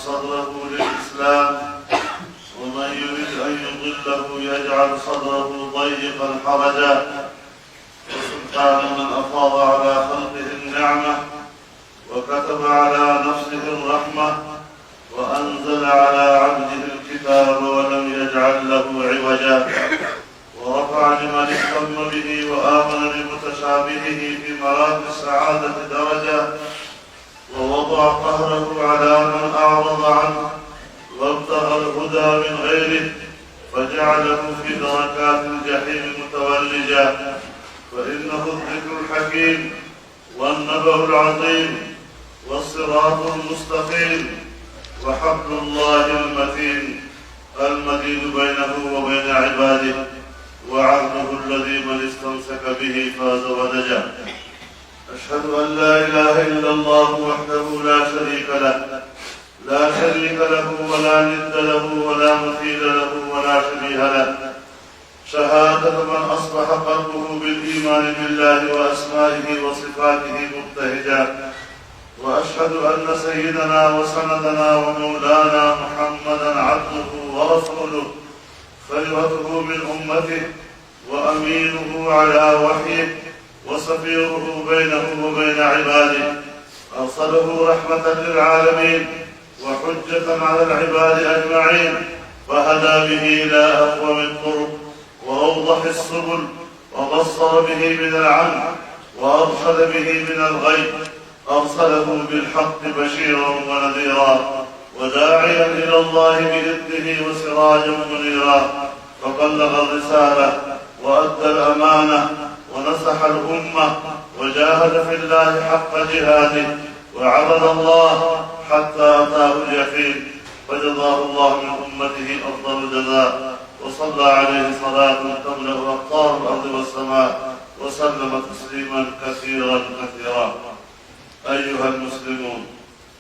صدره للإسلام، ومن يرد أن يضله يجعل صدره ضيقا حرجا. وسبحان من أفاض على خلقه النعمة وكتب على نفسه الرحمة وأنزل على عبده الكتاب ولم يجعل له عوجا، ورفع لمن اهتم به وآمن بمتشابهه في مراتب السعادة درجة، ووضع قهره على من أعرض عنه وابتغى الهدى من غيره فجعله في دركات الجحيم متولجا. فإنه الذكر الحكيم والنبأ العظيم والصراط المستقيم وحبل الله المتين المدين بينه وبين عباده، وعهده الذي من استمسك به فاز ونجا. أشهد أن لا إله إلا الله وحده لا شريك له، لا شريك له ولا ند له ولا مثيل له ولا شبيه له، شهادة من أصبح قلبه بالإيمان بالله وأسمائه وصفاته مبتهجا. وأشهد أن سيدنا وسندنا ومولانا محمدا عبده ورسوله، خيرته من أمته وأمينه على وحيه وسفيره بينه وبين عباده، أرسله رحمة للعالمين وحجة على العباد أجمعين، فهدى به إلى أقوم الطرق وأوضح السبل، وبصر به من العمى وأرشد به من الغي، أرسله بالحق بشيرا ونذيرا وداعيا إلى الله بإذنه وسراجا منيرا، فبلغ الرسالة وأدى الأمانة ونصح الأمة وجاهد في الله حق جهاده وعبد الله حتى أتاه اليقين، فجزاه الله من أمته أفضل الجزاء، وصلى عليه صلاة تملأ أقطار الأرض والسماء، وسلم تسليما كثيرا كثيرا. أيها المسلمون،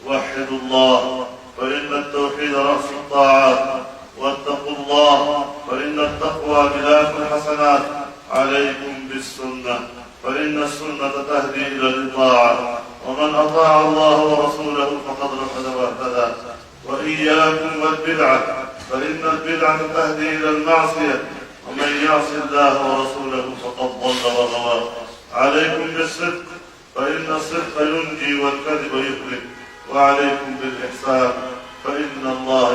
وحدوا الله، فإن التوحيد رأس الطاعات، واتقوا الله، فإن التقوى ملاك الحسنات. عليكم بالسنة، فإن السنة تهدي إلى الطاعة، ومن أطاع الله ورسوله فقد رشد واهتدى. وإياكم والبدعة، فإن البدعة تهدي إلى المعصية، ومن يعص الله ورسوله فقد ضل وغوى. عليكم بالصدق، فإن الصدق ينجي والكذب يهلك. وعليكم بالإحسان، فإن الله